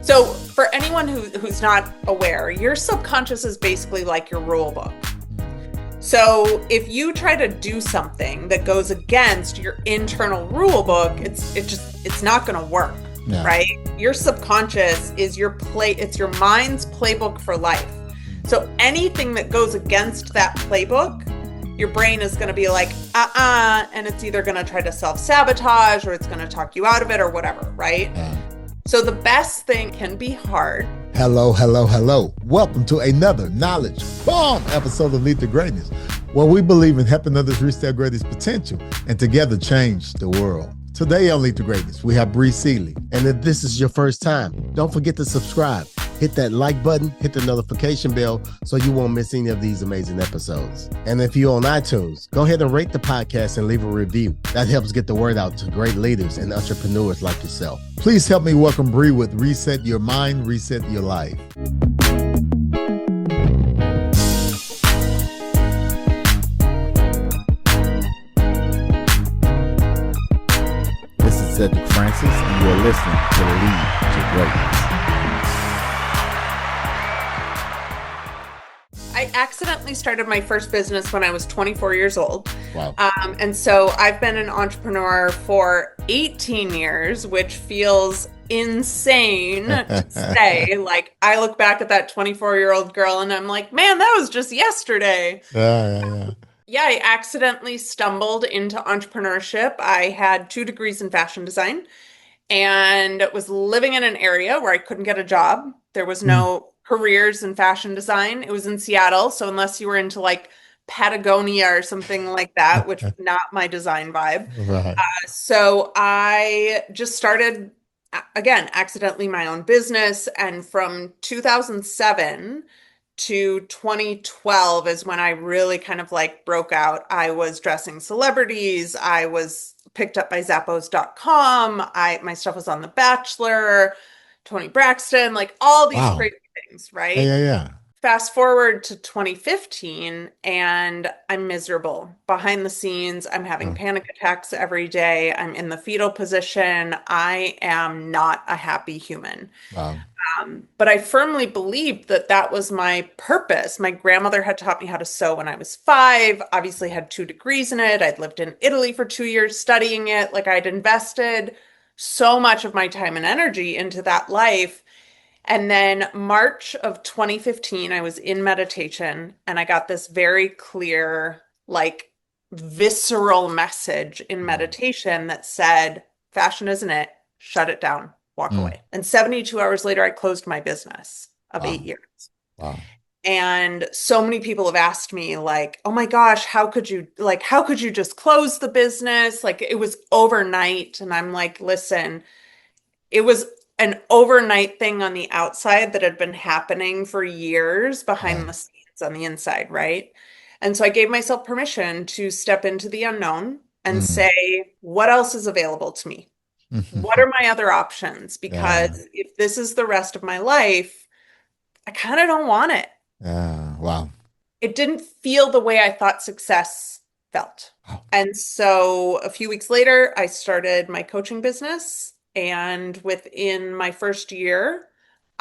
So for anyone who's not aware, your subconscious is basically like your rule book. So if you try to do something that goes against your internal rule book, it's not going to work, Yeah. right? Your subconscious is it's your mind's playbook for life. So anything that goes against that playbook, your brain is going to be like, and it's either going to try to self-sabotage or it's going to talk you out of it or whatever, right? So the best thing can be hard. Hello, hello, hello. Welcome to another knowledge bomb episode of Lead to Greatness, where we believe in helping others reach their greatest potential and together change the world. Today on Lead to Greatness, we have Bri Seeley. And if this is your first time, don't forget to subscribe. Hit that like button, hit the notification bell so you won't miss any of these amazing episodes. And if you're on iTunes, go ahead and rate the podcast and leave a review. That helps get the word out to great leaders and entrepreneurs like yourself. Please help me welcome Bri with Reset Your Mind, Reset Your Life. This is Cedric Francis, and you're listening to Lead to Greatness. I accidentally started my first business when I was 24 years old. Wow. And so I've been an entrepreneur for 18 years, which feels insane to say. Like, I look back at that 24-year-old girl and I'm like, man, that was just yesterday. Yeah, I accidentally stumbled into entrepreneurship. I had 2 degrees in fashion design and was living in an area where I couldn't get a job. There was no careers in fashion design. It was in Seattle. So unless you were into like Patagonia or something like that, which was not my design vibe. Right. So I just started, again, accidentally my own business. And from 2007 to 2012 is when I really kind of like broke out. I was dressing celebrities. I was picked up by Zappos.com. My stuff was on The Bachelor, Tony Braxton, like all these Wow. crazy things, right? Yeah. Fast forward to 2015 and I'm miserable. Behind the scenes, I'm having panic attacks every day. I'm in the fetal position. I am not a happy human. Wow. But I firmly believed that that was my purpose. My grandmother had taught me how to sew when I was 5, obviously had 2 degrees in it. I'd lived in Italy for 2 years studying it. Like I'd invested so much of my time and energy into that life. And then March of 2015, I was in meditation and I got this very clear, like visceral message in meditation that said, fashion isn't it, shut it down. Walk away. And 72 hours later, I closed my business of 8 years. Wow. And so many people have asked me like, oh my gosh, how could you just close the business? Like it was overnight. And I'm like, listen, it was an overnight thing on the outside that had been happening for years behind the scenes on the inside, right? And so I gave myself permission to step into the unknown and say, what else is available to me? What are my other options? Because if this is the rest of my life, I kind of don't want it. Wow. It didn't feel the way I thought success felt. Wow. And so a few weeks later, I started my coaching business. And within my first year,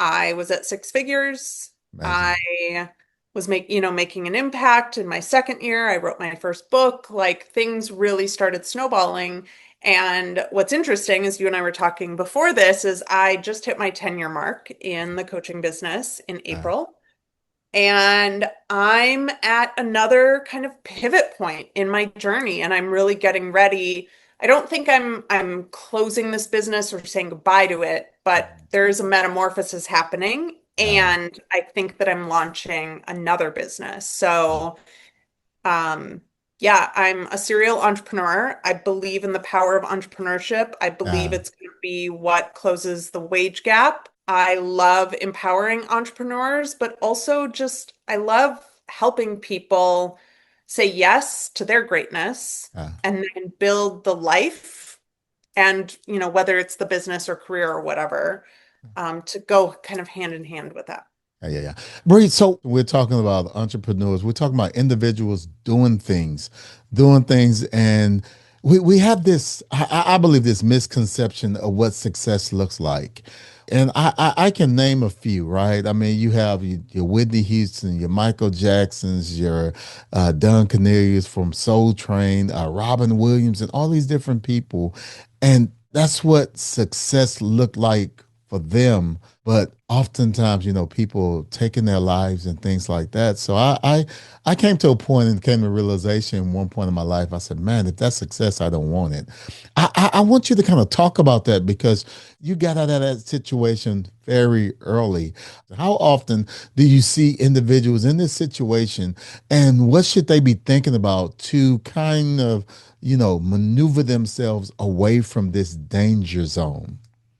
I was at 6 figures. Amazing. I was making an impact. In my second year, I wrote my first book. Like things really started snowballing. And what's interesting is you and I were talking before this is I just hit my 10-year mark in the coaching business in April. And I'm at another kind of pivot point in my journey and I'm really getting ready. I don't think I'm closing this business or saying goodbye to it, but there's a metamorphosis happening and I think that I'm launching another business. So yeah, I'm a serial entrepreneur. I believe in the power of entrepreneurship. I believe it's going to be what closes the wage gap. I love empowering entrepreneurs, but also just I love helping people say yes to their greatness and then build the life and, whether it's the business or career or whatever, to go kind of hand in hand with that. Yeah. Bri, so we're talking about entrepreneurs. We're talking about individuals doing things. And we have this, I believe this misconception of what success looks like. And I can name a few, right? I mean, you have your Whitney Houston, your Michael Jacksons, your Don Cornelius from Soul Train, Robin Williams, and all these different people. And that's what success looked like for them. But oftentimes, people taking their lives and things like that. So I came to a point and came to a realization one point in my life. I said, man, if that's success, I don't want it. I want you to kind of talk about that because you got out of that situation very early. How often do you see individuals in this situation and what should they be thinking about to kind of, maneuver themselves away from this danger zone?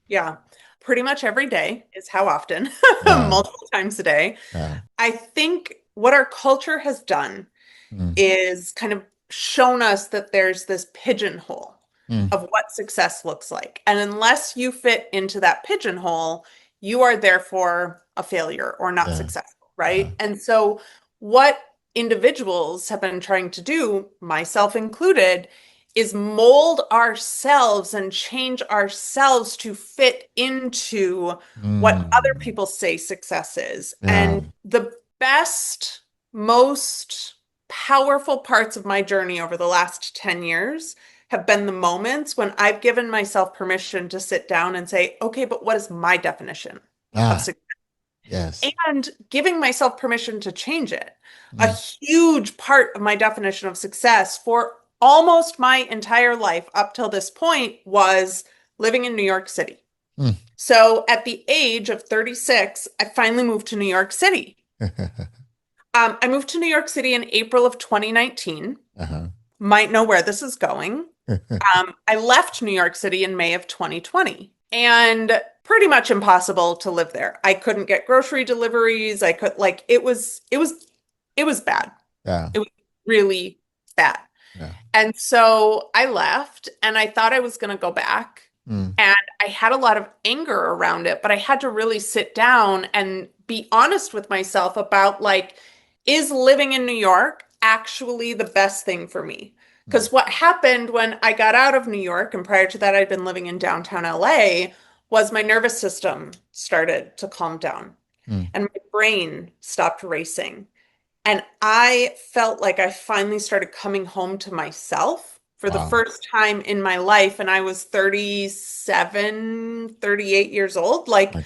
Yeah. Pretty much every day is how often, Yeah, multiple times a day. yeah, I think what our culture has done mm, is kind of shown us that there's this pigeonhole mm, of what success looks like. And unless you fit into that pigeonhole, you are therefore a failure or not yeah, successful, yeah, right? And so, what individuals have been trying to do, myself included, is mold ourselves and change ourselves to fit into what other mm, people say success is. yeah, And the best, most powerful parts of my journey over the last 10 years have been the moments when I've given myself permission to sit down and say, okay, but what is my definition of ah, success? yes, And giving myself permission to change it. A mm, huge part of my definition of success for almost my entire life up till this point was living in New York City. mm. So at the age of 36, I finally moved to New York City. I moved to New York City in April of 2019. Uh-huh. Might know where this is going. I left New York City in May of 2020 and pretty much impossible to live there. I couldn't get grocery deliveries. I could like it was bad. Yeah, It was really bad. yeah, And so I left and I thought I was going to go back. mm, And I had a lot of anger around it, but I had to really sit down and be honest with myself about like, is living in New York actually the best thing for me? mm, Because what happened when I got out of New York, and prior to that, I'd been living in downtown LA, was my nervous system started to calm down mm. and my brain stopped racing. And I felt like I finally started coming home to myself for the Wow. first time in my life. And I was 37, 38 years old. Like, My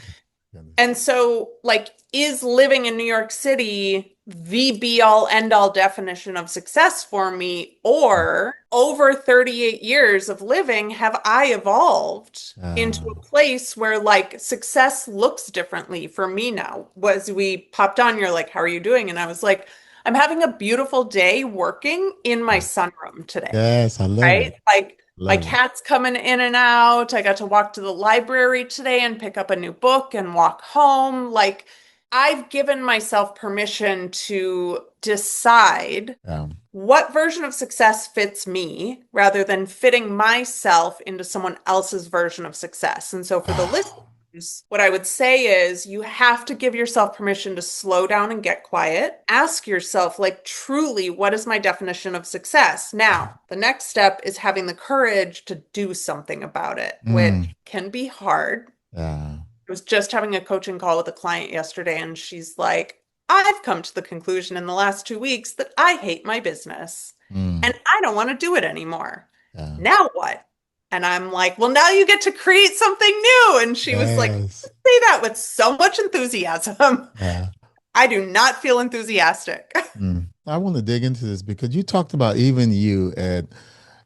goodness. and so, like, is living in New York City the be all end all definition of success for me? Mm. Or over 38 years of living, have I evolved into Uh, a place where like success looks differently for me now? Was we popped on, you're like, how are you doing? And I was like, I'm having a beautiful day working in my sunroom today, yes, I love right? it. Like my Love it. cat's coming in and out. I got to walk to the library today and pick up a new book and walk home. Like I've given myself permission to decide Um, what version of success fits me rather than fitting myself into someone else's version of success. And so for the ah, listeners, what I would say is you have to give yourself permission to slow down and get quiet. Ask yourself, like, truly, what is my definition of success? Now, the next step is having the courage to do something about it, mm, which can be hard. yeah, I was just having a coaching call with a client yesterday, and she's like, I've come to the conclusion in the last 2 weeks that I hate my business mm, and I don't want to do it anymore. yeah, Now what? And I'm like, well, now you get to create something new. And she was like, yes, say that with so much enthusiasm. yeah. I do not feel enthusiastic. Mm. I want to dig into this because you talked about even you at,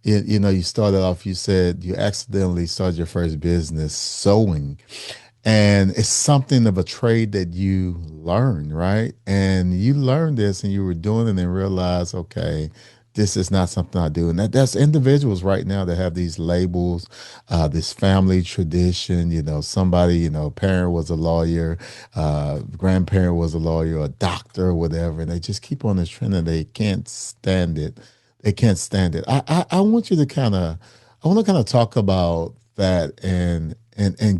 you started off, you said you accidentally started your first business sewing. And it's something of a trade that you learn, right? And you learned this and you were doing it and realized, okay, this is not something I do. And that's individuals right now that have these labels, this family tradition, somebody, parent was a lawyer, grandparent was a lawyer, a doctor, or whatever, and they just keep on this trend and they can't stand it. They can't stand it. I want you to I want to kind of talk about that and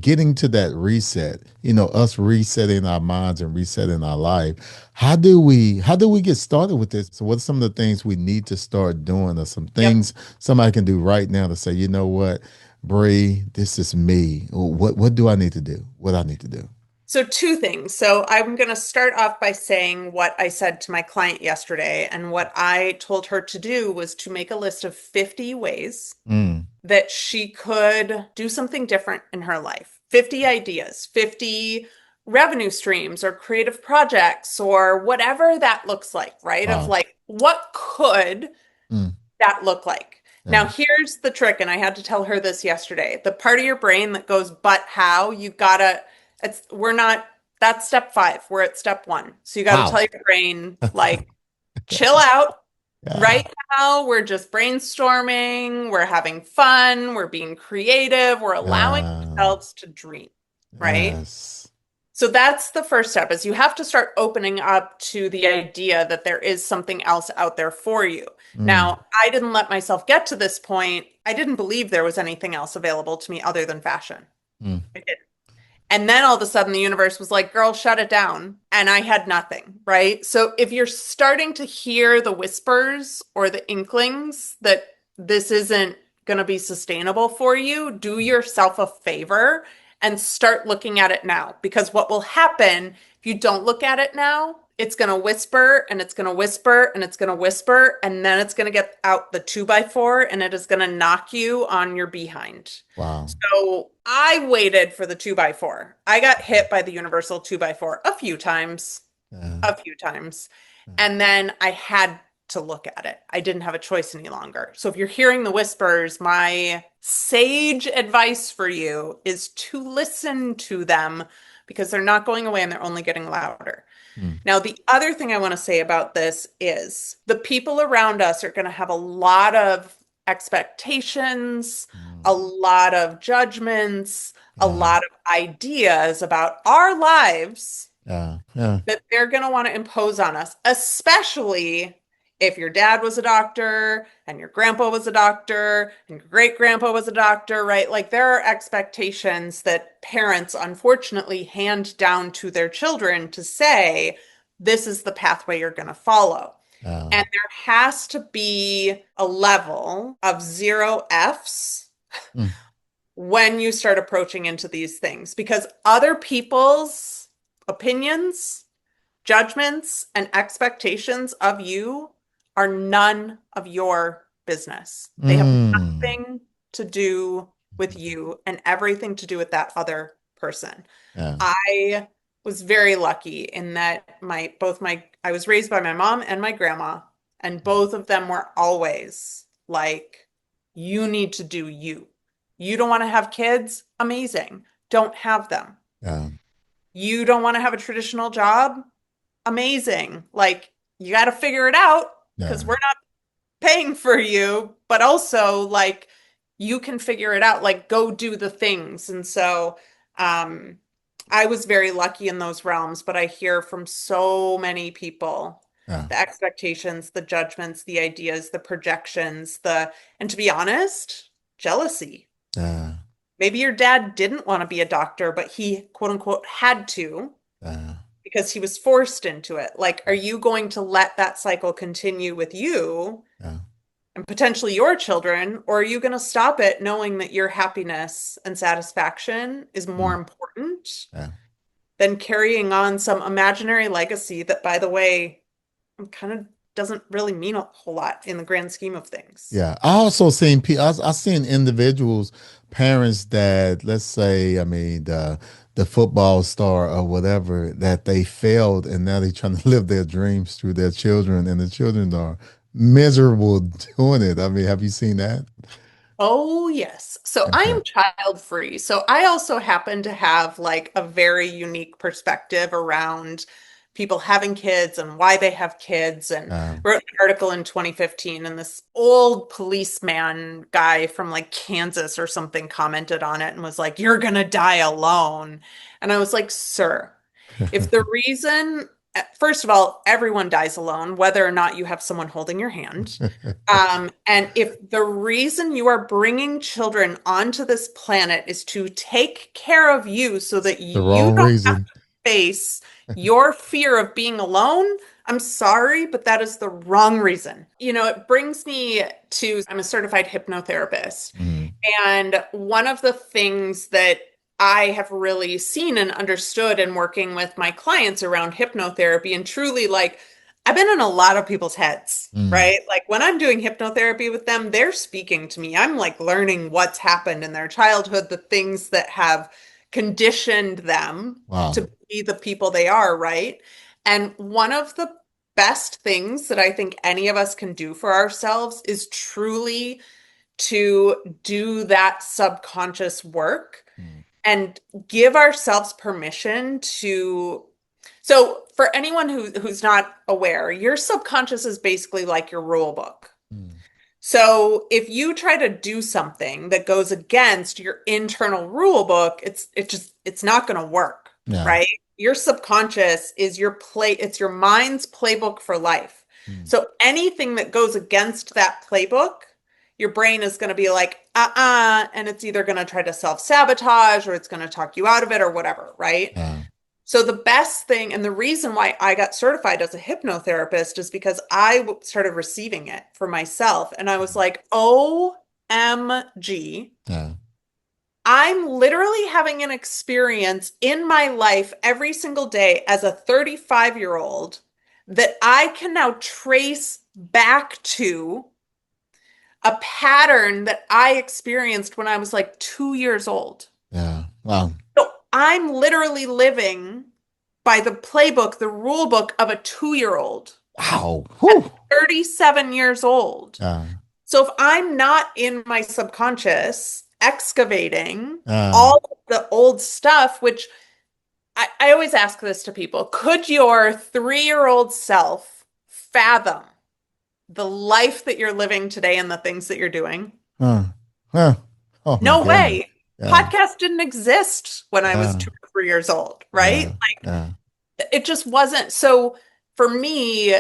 getting to that reset, us resetting our minds and resetting our life. How do we get started with this? So what are some of the things we need to start doing or some Yep. things somebody can do right now to say, you know what, Bri, this is me. What do I need to do? What I need to do? So, two things. So, I'm going to start off by saying what I said to my client yesterday. And what I told her to do was to make a list of 50 ways Mm. that she could do something different in her life. 50 ideas, 50 revenue streams or creative projects or whatever that looks like, right? Of Wow. like, what could Mm. that look like? Now, Yeah. here's the trick, and I had to tell her this yesterday. The part of your brain that goes, but how, you gotta, we're not, that's step five. We're at step one. So you gotta How? tell your brain, like, chill out. Yeah. Right now, we're just brainstorming, we're having fun, we're being creative, we're allowing Yeah. ourselves to dream, right? Yes. So that's the first step is you have to start opening up to the idea that there is something else out there for you. Mm. Now, I didn't let myself get to this point. I didn't believe there was anything else available to me other than fashion. Mm. I didn't. And then all of a sudden the universe was like, girl, shut it down. And I had nothing, right? So if you're starting to hear the whispers or the inklings that this isn't going to be sustainable for you, do yourself a favor and start looking at it now. Because what will happen if you don't look at it now, it's going to whisper and it's going to whisper and it's going to whisper. And then it's going to get out the 2x4 and it is going to knock you on your behind. Wow. So I waited for the 2x4. I got hit by the universal 2x4 a few times, Yeah. a few times. And then I had to look at it. I didn't have a choice any longer. So if you're hearing the whispers, my sage advice for you is to listen to them because they're not going away and they're only getting louder. Mm. Now, the other thing I want to say about this is the people around us are going to have a lot of expectations, a Mm. lot of judgments, a Yeah. lot of ideas about our lives Yeah. Yeah. that they're going to want to impose on us, especially if your dad was a doctor and your grandpa was a doctor and your great grandpa was a doctor, right? Like there are expectations that parents unfortunately hand down to their children to say, this is the pathway you're going to follow. Yeah. And there has to be a level of zero Fs Mm. when you start approaching into these things because other people's opinions, judgments, and expectations of you are none of your business. They have Mm. nothing to do with you and everything to do with that other person. Yeah. I was very lucky in that I was raised by my mom and my grandma, and both of them were always like, you need to do you. You don't want to have kids? Amazing. Don't have them. Yeah. You don't want to have a traditional job? Amazing. Like, you got to figure it out because Yeah. we're not paying for you, but also like you can figure it out, like go do the things. And so I was very lucky in those realms, but I hear from so many people Yeah. the expectations, the judgments, the ideas, the projections, and to be honest, jealousy. Yeah. Maybe your dad didn't want to be a doctor, but he quote unquote had to Yeah. because he was forced into it. Like, are you going to let that cycle continue with you Yeah. and potentially your children, or are you going to stop it knowing that your happiness and satisfaction is more Mm. important Yeah. than carrying on some imaginary legacy that, by the way, kind of doesn't really mean a whole lot in the grand scheme of things? Yeah. I also seen I seen individuals, parents that let's say, I mean, the football star or whatever, that they failed and now they're trying to live their dreams through their children, and the children are miserable doing it. I mean, have you seen that? Oh, yes. So I Okay. am child free. So I also happen to have like a very unique perspective around people having kids and why they have kids. And Uh, wrote an article in 2015, and this old policeman guy from like Kansas or something commented on it and was like, "You're gonna die alone." And I was like, "Sir, if the reason, first of all, everyone dies alone, whether or not you have someone holding your hand. And if the reason you are bringing children onto this planet is to take care of you so that the you wrong don't have reason. to face your fear of being alone, I'm sorry, but that is the wrong reason. You know, it brings me to, I'm a certified hypnotherapist. Mm. And one of the things that I have really seen and understood in working with my clients around hypnotherapy and truly like I've been in a lot of people's heads, Mm. right? Like when I'm doing hypnotherapy with them, they're speaking to me. I'm like learning what's happened in their childhood, the things that have conditioned them Wow. to be the people they are, right? And one of the best things that I think any of us can do for ourselves is truly to do that subconscious work Mm. and give ourselves permission to. So, for anyone who's not aware, your subconscious is basically like your rule book. Mm. So, if you try to do something that goes against your internal rule book, it's not going to work, Yeah. right? Your subconscious is it's your mind's playbook for life. Mm. So anything that goes against that playbook, your brain is going to be like, and it's either going to try to self-sabotage or it's going to talk you out of it or whatever, right? Yeah. So the best thing and the reason why I got certified as a hypnotherapist is because started receiving it for myself. And I was like, OMG, Yeah. I'm literally having an experience in my life every single day as a 35-year-old that I can now trace back to a pattern that I experienced when I was like 2 years old. Yeah. Wow. So I'm literally living by the playbook, the rule book of a 2-year-old Wow. at Whew. 37 years old. Yeah. So if I'm not in my subconscious excavating Yeah. all of the old stuff, which I always ask this to people, could your 3-year-old self fathom the life that you're living today and the things that you're doing? Huh. Huh. Oh my No goodness. way. Yeah. Podcast didn't exist when I was Yeah. 2 or 3 years old, right? Yeah. Yeah. It just wasn't. So for me,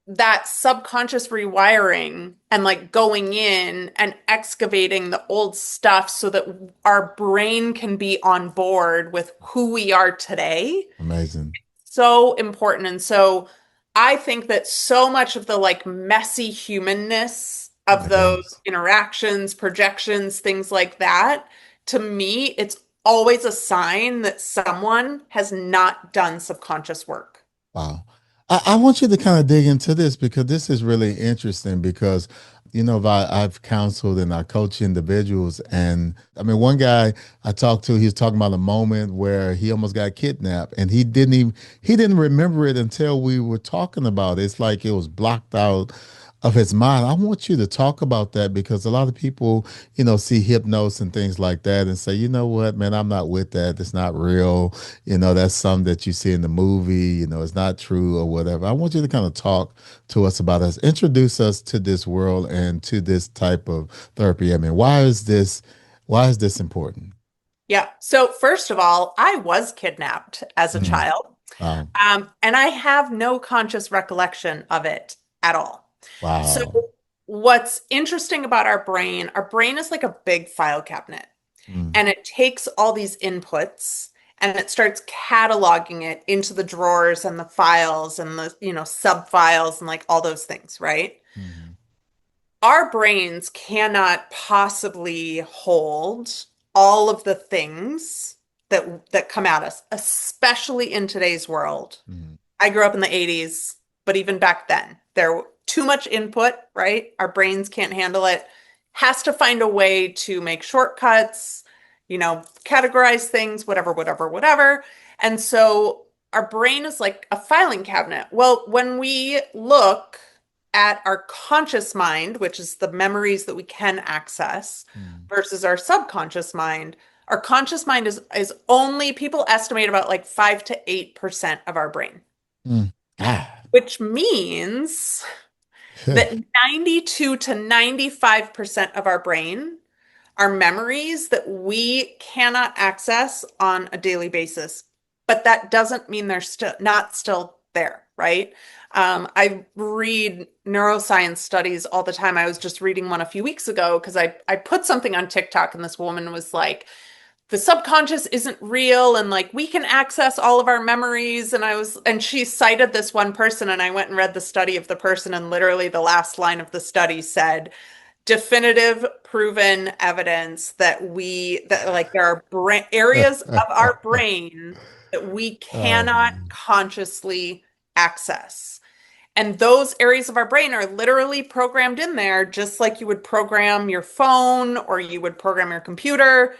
that subconscious rewiring and like going in and excavating the old stuff so that our brain can be on board with who we are today, Amazing. so important. And so I think that so much of the like messy humanness Oh of my those goodness. interactions, projections, things like that, to me, it's always a sign that someone has not done subconscious work. Wow. I want you to kind of dig into this because this is really interesting because, I've counseled and I coach individuals. And I mean, one guy I talked to, he was talking about a moment where he almost got kidnapped and he didn't remember it until we were talking about it. It's like it was blocked out of his mind. I want you to talk about that because a lot of people, see hypnosis and things like that and say, you know what, man, I'm not with that. It's not real. That's something that you see in the movie, it's not true or whatever. I want you to kind of talk to us about us, introduce us to this world and to this type of therapy. I mean, why is this important? Yeah. So first of all, I was kidnapped as a Mm. child, Wow. and I have no conscious recollection of it at all. So Wow. what's interesting about our brain is like a big file cabinet, Mm. and it takes all these inputs and it starts cataloging it into the drawers and the files and the, sub files and like all those things, right? Mhm. Our brains cannot possibly hold all of the things that come at us, especially in today's world. Mhm. I grew up in the 80s, but even back then, there were too much input, right? Our brains can't handle it. Has to find a way to make shortcuts, categorize things, whatever, whatever, whatever. And so our brain is like a filing cabinet. Well, when we look at our conscious mind, which is the memories that we can access, Mm. versus our subconscious mind, our conscious mind is only people estimate about like 5 to 8% of our brain, Mm. Ah. which means that 92 to 95% of our brain are memories that we cannot access on a daily basis. But that doesn't mean they're still not still there, right? I read neuroscience studies all the time. I was just reading one a few weeks ago because I put something on TikTok and this woman was like, the subconscious isn't real and like we can access all of our memories. And she cited this one person and I went and read the study of the person and literally the last line of the study said, definitive proven evidence that like there are areas of our brain that we Oh cannot man. consciously access. And those areas of our brain are literally programmed in there, just like you would program your phone or you would program your computer.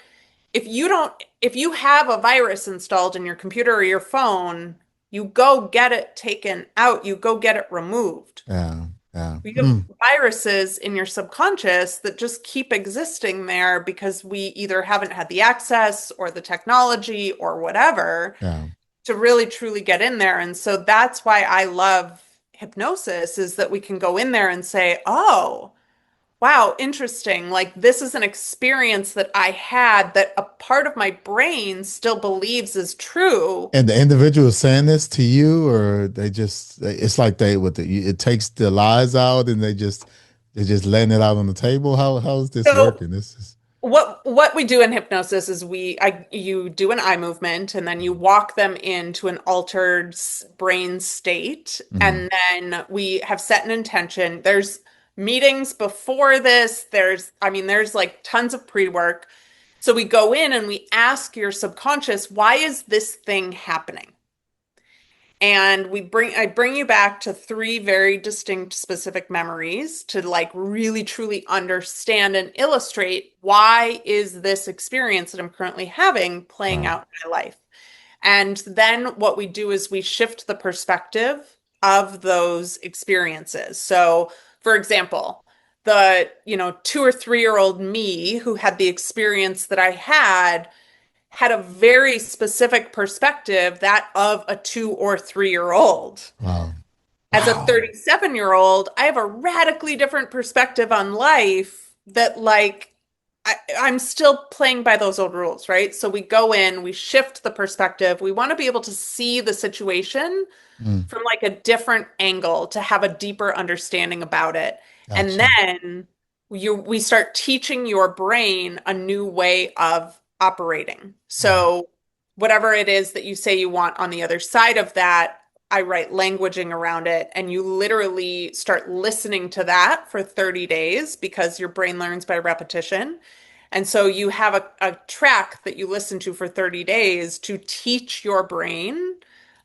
If you have a virus installed in your computer or your phone, you go get it taken out, you go get it removed. Yeah. Yeah. We have viruses in your subconscious that just keep existing there because we either haven't had the access or the technology or whatever Yeah. to really truly get in there. And so that's why I love hypnosis is that we can go in there and say, oh, wow, interesting. Like this is an experience that I had that a part of my brain still believes is true. And the individual is saying this to you, or they just, it's like they, it takes the lies out and they're just letting it out on the table. How's this So working? This is, what we do in hypnosis is you do an eye movement and then you walk them into an altered brain state, mm, and then we have set an intention. There's meetings before this. There's like tons of pre-work. So we go in and we ask your subconscious, why is this thing happening? And I bring you back to three very distinct specific memories to like really truly understand and illustrate why is this experience that I'm currently having playing wow. out in my life. And then what we do is we shift the perspective of those experiences. So, for example, the, 2 or 3 year old me who had the experience that I had a very specific perspective, that of a 2 or 3 year old. Wow. As a Wow. 37-year-old, I have a radically different perspective on life that, like, I'm still playing by those old rules, right? So we go in, we shift the perspective. We want to be able to see the situation Mm, from like a different angle to have a deeper understanding about it. And gotcha. then we start teaching your brain a new way of operating. Mm, So whatever it is that you say you want on the other side of that, I write languaging around it, and you literally start listening to that for 30 days because your brain learns by repetition. And so you have a track that you listen to for 30 days to teach your brain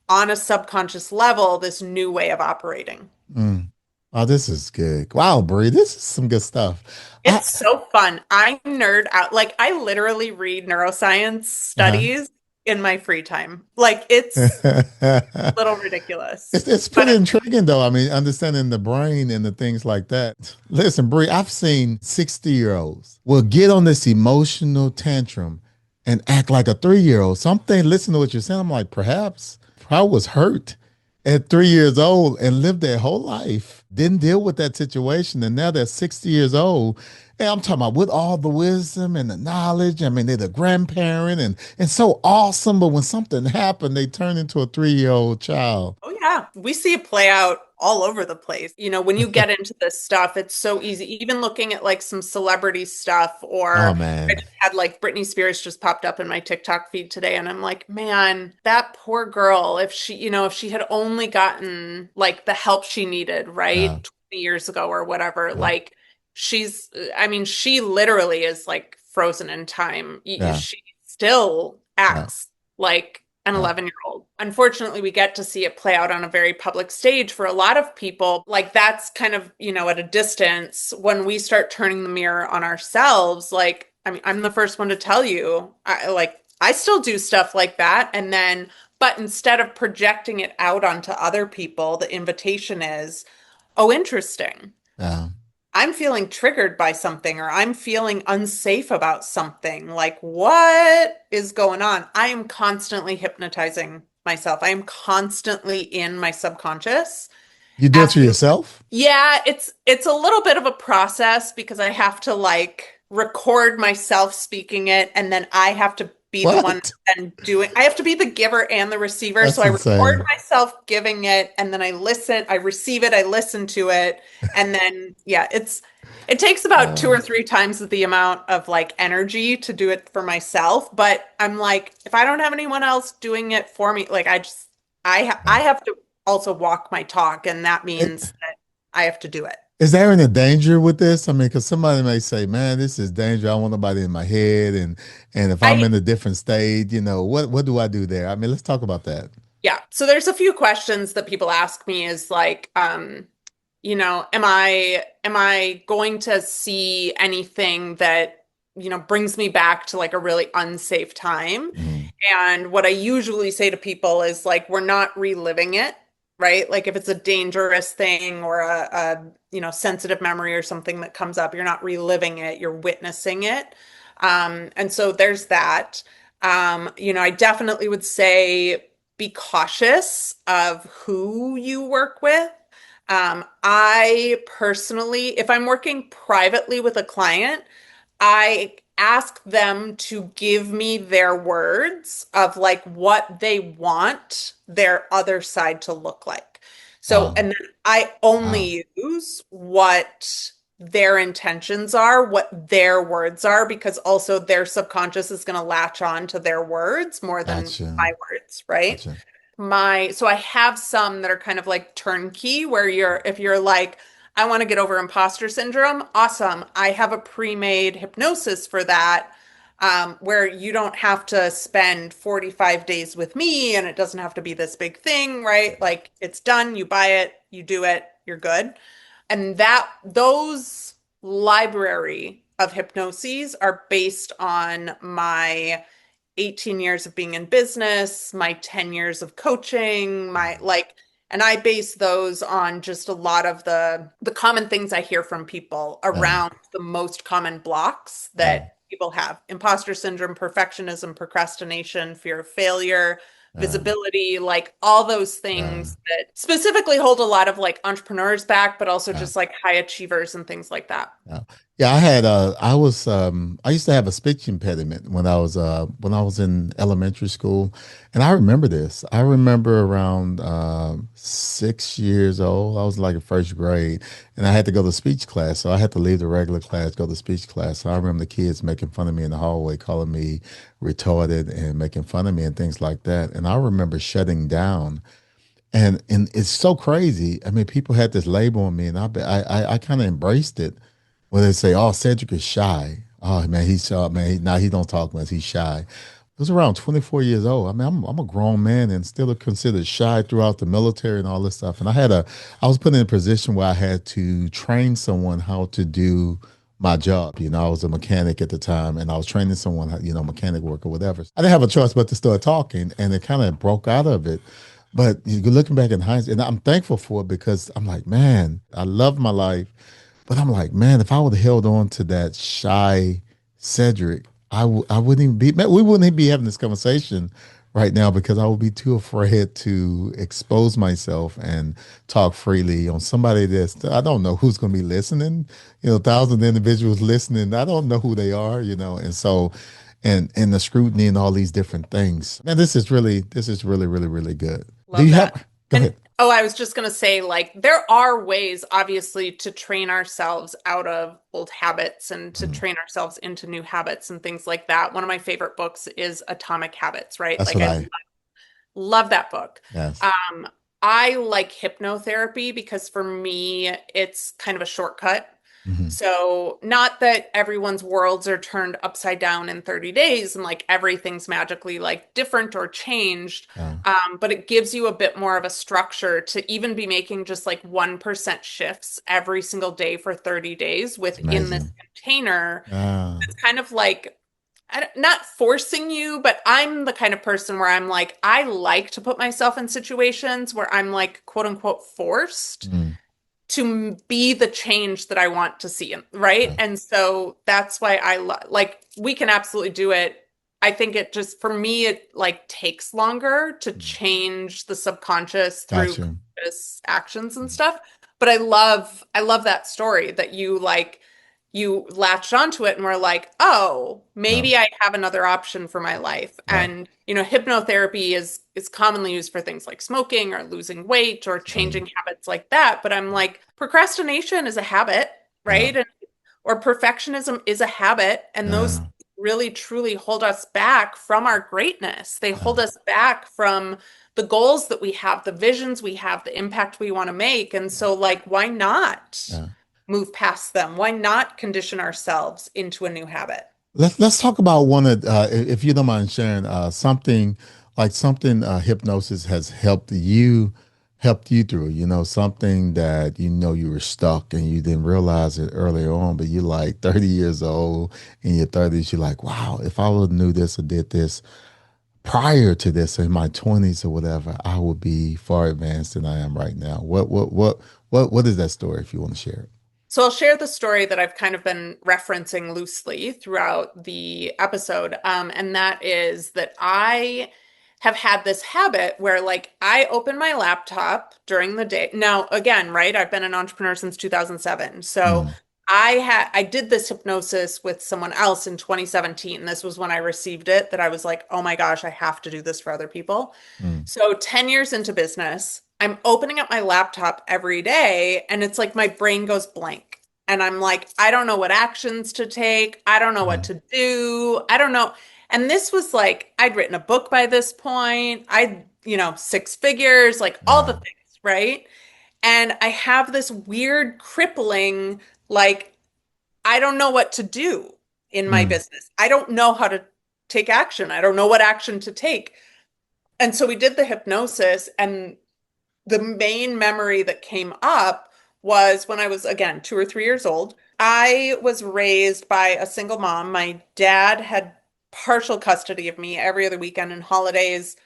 on a subconscious level this new way of operating. mm. Oh, this is good. Wow, Bri, this is some good stuff. I, It's so fun. I nerd out. Like, I literally read neuroscience uh-huh. studies in my free time. Like, it's a little ridiculous. It's pretty But intriguing though. I mean, understanding the brain and the things like that. Listen, Bri, I've seen 60-year-olds will get on this emotional tantrum and act like a 3-year-old. Something, listen to what you're saying. I'm like, perhaps I was hurt at 3 years old and lived their whole life, didn't deal with that situation. And now they're 60 years old. And I'm talking about with all the wisdom and the knowledge. I mean, they're the grandparent and so awesome. But when something happened, they turn into a 3-year-old child. oh yeah, we see it play out all over the place. When you get into this stuff, it's so easy. Even looking at like some celebrity stuff, Oh or I man. just had like Britney Spears just popped up in my TikTok feed today, and I'm like, man, that poor girl, if she had only gotten like the help she needed, Yeah. right, 20 years ago or whatever, Yeah. like I mean, she literally is like frozen in time. Yeah. She still Yeah. acts like an Yeah. 11-year-old. Unfortunately, we get to see it play out on a very public stage for a lot of people. Like that's kind of, at a distance. When we start turning the mirror on ourselves, like, I mean, I'm the first one to tell you, I still do stuff like that. But instead of projecting it out onto other people, the invitation is, oh, interesting. Yeah. I'm feeling triggered by something, or I'm feeling unsafe about something. Like, what is going on? I am constantly hypnotizing myself. I am constantly in my subconscious You do it to asking, yourself? yeah, it's a little bit of a process because I have to like record myself speaking it, and then I have to be the one What? and doing. I have to be the giver and the receiver. So That's I record insane. myself giving it, and then I receive it, I listen to it, and then yeah, it takes about two Uh, or three times the amount of like energy to do it for myself. But I'm like, if I don't have anyone else doing it for me, like I yeah. have to also walk my talk, and that It, means that I have to do it. Is there any danger with this? I mean, because somebody may say, "Man, this is danger. I don't want nobody in my head," and if I'm I in a different state, what do I do there? I mean, let's talk about that. Yeah. So there's a few questions that people ask me is like, am I going to see anything that, brings me back to like a really unsafe time? Mhm. And what I usually say to people is like, we're not reliving it, right? Like if it's a dangerous thing or sensitive memory or something that comes up, you're not reliving it, you're witnessing it. And so there's that. I definitely would say be cautious of who you work with. I personally, if I'm working privately with a client, I ask them to give me their words of like what they want their other side to look like. So, Wow. and then I Wow. only use what their intentions are, what their words are, because also their subconscious is going to latch on to their words more than Gotcha. my words, right? Gotcha. So I have some that are kind of like turnkey where if you're like, I want to get over imposter syndrome, awesome. I have a pre-made hypnosis for that, where you don't have to spend 45 days with me and it doesn't have to be this big thing, right? Like it's done, you buy it, you do it, you're good. And those library of hypnoses are based on my 18 years of being in business, my 10 years of coaching, and I base those on just a lot of the common things I hear from people Yeah. around the most common blocks Yeah. that people have. Imposter syndrome, perfectionism, procrastination, fear of failure, Yeah. visibility, like all those Yeah. things that specifically hold a lot of like entrepreneurs back, but also Yeah. just like high achievers and things like that. Yeah. Yeah, I used to have a speech impediment when I was in elementary school. And I remember this. I remember around 6 years old. I was like in first grade and I had to go to speech class. So I had to leave the regular class, go to speech class. So I remember the kids making fun of me in the hallway, calling me retarded and making fun of me and things like that. And I remember shutting down. And it's so crazy. I mean, people had this label on me, and I kind of embraced it. Where they say, "Oh, Cedric is shy. Oh man, he's shy. Man, now he don't talk much. He's shy." I was around 24 years old. I mean, I'm a grown man and still considered shy throughout the military and all this stuff. And I was put in a position where I had to train someone how to do my job. I was a mechanic at the time, and I was training someone, mechanic work or whatever. I didn't have a choice but to start talking, and it kind of broke out of it. But you're looking back in hindsight, and I'm thankful for it because I'm like, man, I love my life. But I'm like, man, if I would have held on to that shy Cedric, I wouldn't even be, man, we wouldn't even be having this conversation right now because I would be too afraid to expose myself and talk freely on somebody I don't know who's going to be listening. Thousands of individuals listening. I don't know who they are, and so, and the scrutiny and all these different things. Man, this is really, really, really good. Do Love you that. have, go And ahead. oh, I was just going to say, like, there are ways, obviously, to train ourselves out of old habits and to Mhm. train ourselves into new habits and things like that. One of my favorite books is Atomic Habits, right? That's Like, what I I, love that book. yes. Um, I like hypnotherapy because for me, it's kind of a shortcut. Mhm. So, not that everyone's worlds are turned upside down in 30 days and like everything's magically like different or changed, Yeah. but it gives you a bit more of a structure to even be making just like 1% shifts every single day for 30 days It's within this amazing. container. Ah, It's kind of like, not forcing you, but I'm the kind of person where I'm like, I like to put myself in situations where I'm like, quote unquote, forced mm, to be the change that I want to see, right? yeah. And so that's why like we can absolutely do it. I think it just for me it like takes longer to Mm. change the subconscious through Gotcha. conscious actions and Mm. stuff. But I love that story that you latched onto it and were like, oh, Yeah, maybe I have another option for my life. yeah. And hypnotherapy is commonly used for things like smoking or losing weight or Oh, changing habits like that. But I'm like, procrastination is a habit, yeah, right? Or perfectionism is a habit, and those yeah, really truly hold us back from our greatness. They yeah, hold us back from the goals that we have, the visions we have, the impact we want to make. And so, like, why not? yeah. move past them? Why not condition ourselves into a new habit? Let's talk about one of if you don't mind sharing something like something hypnosis has helped you through, something that you were stuck and you didn't realize it earlier on, but you're like 30 years old in your 30s, you're like, wow, if I would have knew this or did this prior to this in my 20s or whatever, I would be far advanced than I am right now. What is that story if you want to share it? So I'll share the story that I've kind of been referencing loosely throughout the episode. And that is that I have had this habit where like I open my laptop during the day. Now, again, right, I've been an entrepreneur since 2007. So Mm, I did this hypnosis with someone else in 2017. This was when I received it that I was like, oh my gosh, I have to do this for other people. mm, So 10 years into business, I'm opening up my laptop every day and it's like my brain goes blank. And I'm like, I don't know what actions to take. I don't know what uh, to do. I don't know. And this was like, I'd written a book by this point. Six figures, like all the uh, things, right? And I have this weird crippling, like, I don't know what to do in my mm, business. I don't know how to take action. I don't know what action to take. And so we did the hypnosis, and the main memory that came up was when I was, again, 2 or 3 years old. I was raised by a single mom. My dad had partial custody of me every other weekend and holidays.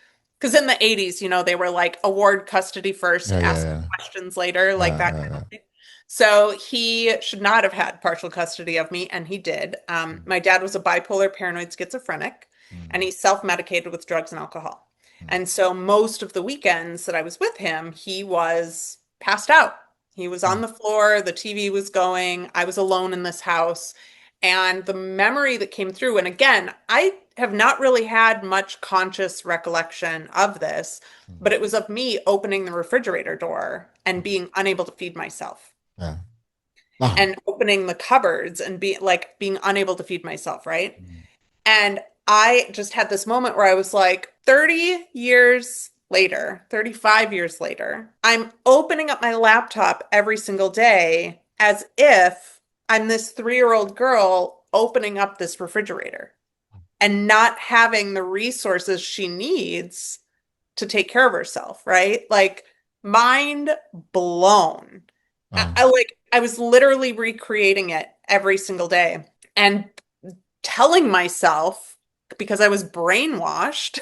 Because in the 80s, they were like award custody first, yeah, ask yeah, questions later, yeah. like that kind of thing. So he should not have had partial custody of me, and he did. My dad was a bipolar paranoid schizophrenic, and Mm, he self-medicated with drugs and alcohol. mm, And so most of the weekends that I was with him, he was passed out. He was on mm, the floor, the TV was going, I was alone in this house. And the memory that came through, and again, I have not really had much conscious recollection of this, mm, but it was of me opening the refrigerator door and being unable to feed myself yeah. Wow. and opening the cupboards and being unable to feed myself, right? Mm, And I just had this moment where I was like, 30 years later, 35 years later, I'm opening up my laptop every single day as if I'm this 3-year-old girl opening up this refrigerator and not having the resources she needs to take care of herself, right? Like, mind blown. wow. I was literally recreating it every single day and telling myself, because I was brainwashed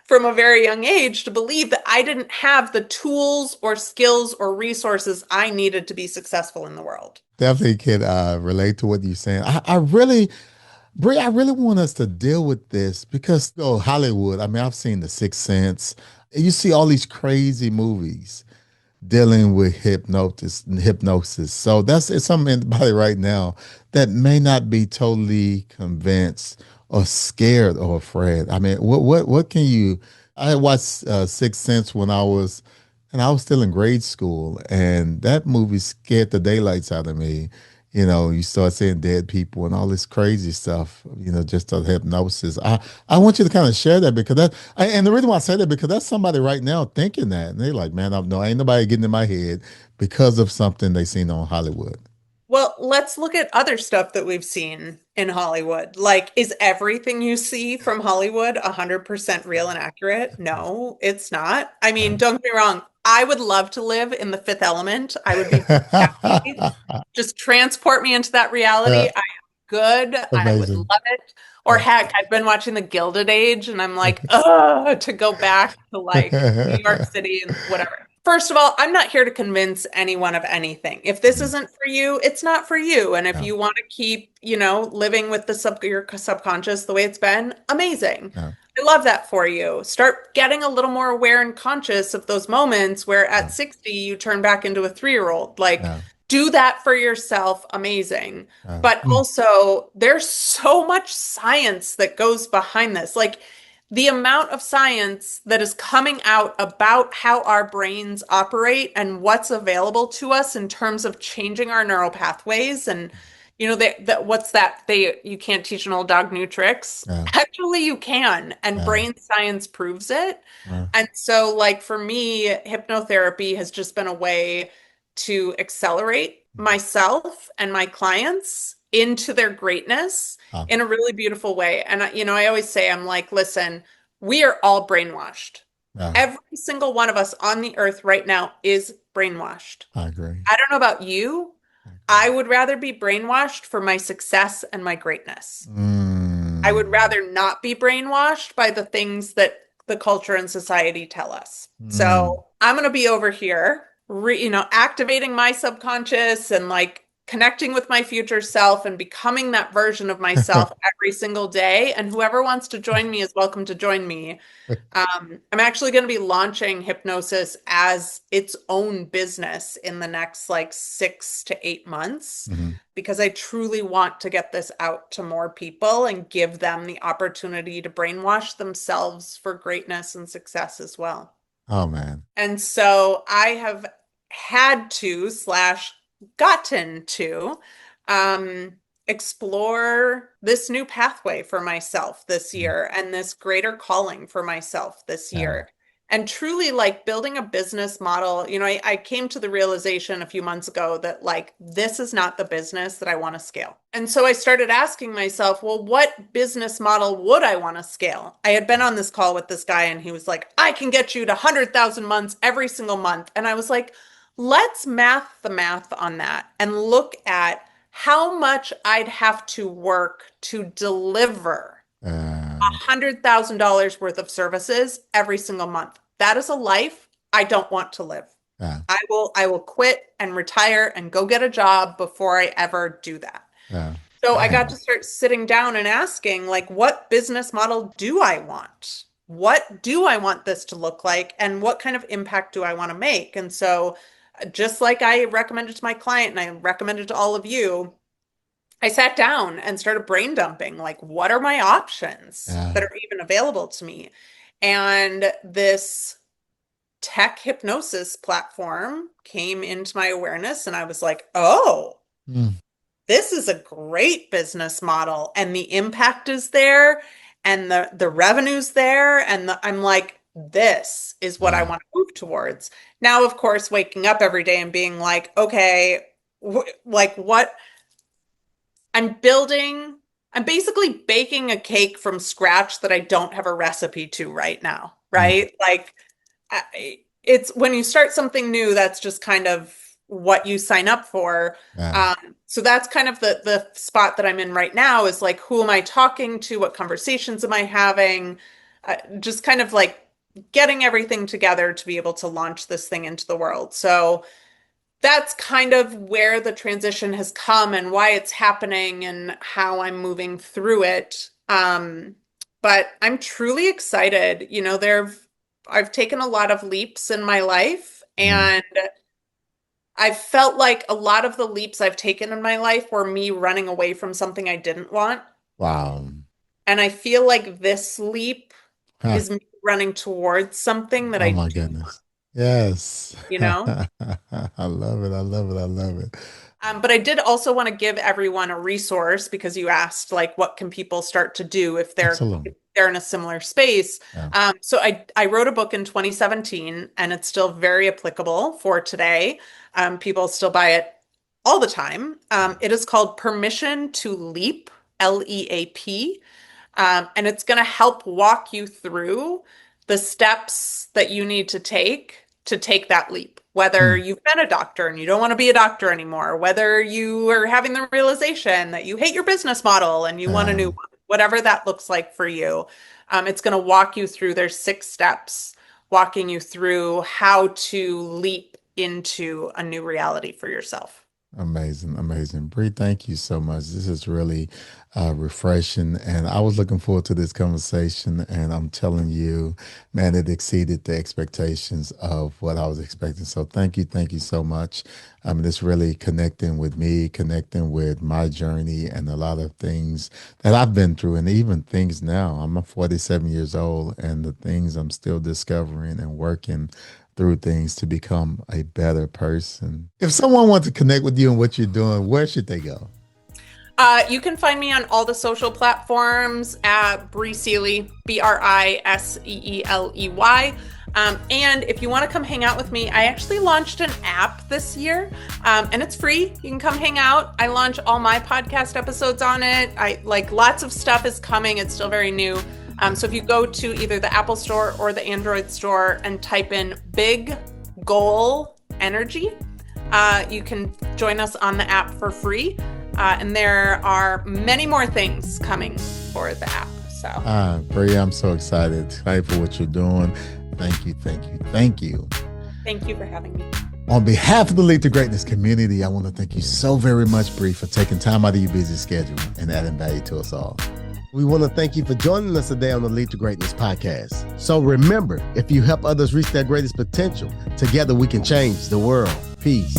from a very young age, to believe that I didn't have the tools or skills or resources I needed to be successful in the world. Definitely can relate to what you're saying. I really, Bri, I really want us to deal with this because, Hollywood, I mean, I've seen The Sixth Sense. You see all these crazy movies dealing with hypnosis. So it's some anybody right now that may not be totally convinced or scared or afraid. I mean, what can you? I watched Sixth Sense when I was still in grade school, and that movie scared the daylights out of me. You start seeing dead people and all this crazy stuff, just on hypnosis. I want you to kind of share that because and the reason why I say that because that's somebody right now thinking that. And they're like, man, no, ain't nobody getting in my head because of something they seen on Hollywood. Well, let's look at other stuff that we've seen in Hollywood. Like, is everything you see from Hollywood 100% real and accurate? No, it's not. I mean, Yeah. don't get me wrong. I would love to live in the fifth element. I would be happy. Just transport me into that reality. Uh, I am good. I would amazing. love it. Or Yeah. heck, I've been watching The Gilded Age and I'm like, ugh, to go back to like New York City and whatever. First of all, I'm not here to convince anyone of anything. If this Mhm. isn't for you, it's not for you. And if Yeah, you want to keep, living with your subconscious the way it's been, amazing. yeah, I love that for you. Start getting a little more aware and conscious of those moments where yeah, at 60 you turn back into a 3-year-old. Like, yeah, do that for yourself. Amazing. yeah. But Mm, also, there's so much science that goes behind this. Like, the amount of science that is coming out about how our brains operate and what's available to us in terms of changing our neural pathways. And what's that, they you can't teach an old dog new tricks. yeah, Actually you can, and yeah, brain science proves it. yeah, And so, like, for me, hypnotherapy has just been a way to accelerate myself and my clients into their greatness Uh, in a really beautiful way. And I always say, I'm like, listen, we are all brainwashed. uh, Every single one of us on the earth right now is brainwashed. I agree. I don't know about you. I agree. I would rather be brainwashed for my success and my greatness. I would Mm, rather not be brainwashed by the things that the culture and society tell us. mm. So I'm going to be over here, activating my subconscious and like connecting with my future self and becoming that version of myself every single day. And whoever wants to join me is welcome to join me. I'm actually going to be launching Hypnosis as its own business in the next like 6 to 8 months Mhm. because I truly want to get this out to more people and give them the opportunity to brainwash themselves for greatness and success as well. Oh man. And so I have had to slash gotten to um, explore this new pathway for myself this Mm. year and this greater calling for myself this Yeah. year. And truly like building a business model, I came to the realization a few months ago that like this is not the business that I want to scale. And so I started asking myself, well, what business model would I want to scale? I had been on this call with this guy and he was like, I can get you to 100,000 months every single month. And I was like, let's math the math on that and look at how much I'd have to work to deliver Uh, $100,000 worth of services every single month. That is a life I don't want to live. yeah. I will quit and retire and go get a job before I ever do that. Yeah. So I got to Man. start sitting down and asking, like, what business model do I want? What do I want this to look like? And what kind of impact do I want to make? And so, just like I recommended to my client and I recommended to all of you, I sat down and started brain dumping, like, what are my options Yeah. that are even available to me? And this tech hypnosis platform came into my awareness, and I was like, oh, Mm. this is a great business model, and the impact is there, and the revenue's there, and I'm like, this is what I Yeah. want to move towards. Now, of course, waking up every day and being like, okay, like what I'm basically baking a cake from scratch that I don't have a recipe to right now, Mm. right? Like it's when you start something new, that's just kind of what you sign up for. Yeah. So that's kind of the spot that I'm in right now is like, who am I talking to? What conversations am I having? Just kind of like getting everything together to be able to launch this thing into the world. So that's kind of where the transition has come and why it's happening and how I'm moving through it. But I'm truly excited. I've taken a lot of leaps in my life, Mm. and I felt like a lot of the leaps I've taken in my life were me running away from something I didn't want. Wow. And I feel like this leap Huh. is me running towards something that Oh I my do, goodness. Yes. you know? I love it. I love it. I love it. But I did also want to give everyone a resource because you asked, like, what can people start to do if they're Absolutely. if they're in a similar space? Yeah. So I wrote a book in 2017, and it's still very applicable for today. People still buy it all the time. It is called Permission to Leap, LEAP. And it's going to help walk you through the steps that you need to take that leap. Whether Mm. you've been a doctor and you don't want to be a doctor anymore, whether you are having the realization that you hate your business model and you want a new Yeah. one, whatever that looks like for you, it's going to walk you through. There's 6 steps walking you through how to leap into a new reality for yourself. Amazing, amazing. Bri, thank you so much. This is really refreshing. And I was looking forward to this conversation. And I'm telling you, man, it exceeded the expectations of what I was expecting. So thank you so much. I mean, it's really connecting with me, connecting with my journey and a lot of things that I've been through, and even things now. I'm 47 years old, and the things I'm still discovering and working through things to become a better person. If someone wants to connect with you and what you're doing, where should they go? You can find me on all the social platforms at Bri Seeley, Briseeley. And if you want to come hang out with me, I actually launched an app this year, and it's free. You can come hang out. I launch all my podcast episodes on it. Lots of stuff is coming. It's still very new. So if you go to either the Apple Store or the Android Store and type in Big Goal Energy, you can join us on the app for free. And there are many more things coming for the app. So, Bri, I'm so excited for what you're doing. Thank you. Thank you for having me. On behalf of the Lead to Greatness community, I want to thank you so very much, Bri, for taking time out of your busy schedule and adding value to us all. We want to thank you for joining us today on the Lead to Greatness podcast. So remember, if you help others reach their greatest potential, together we can change the world. Peace.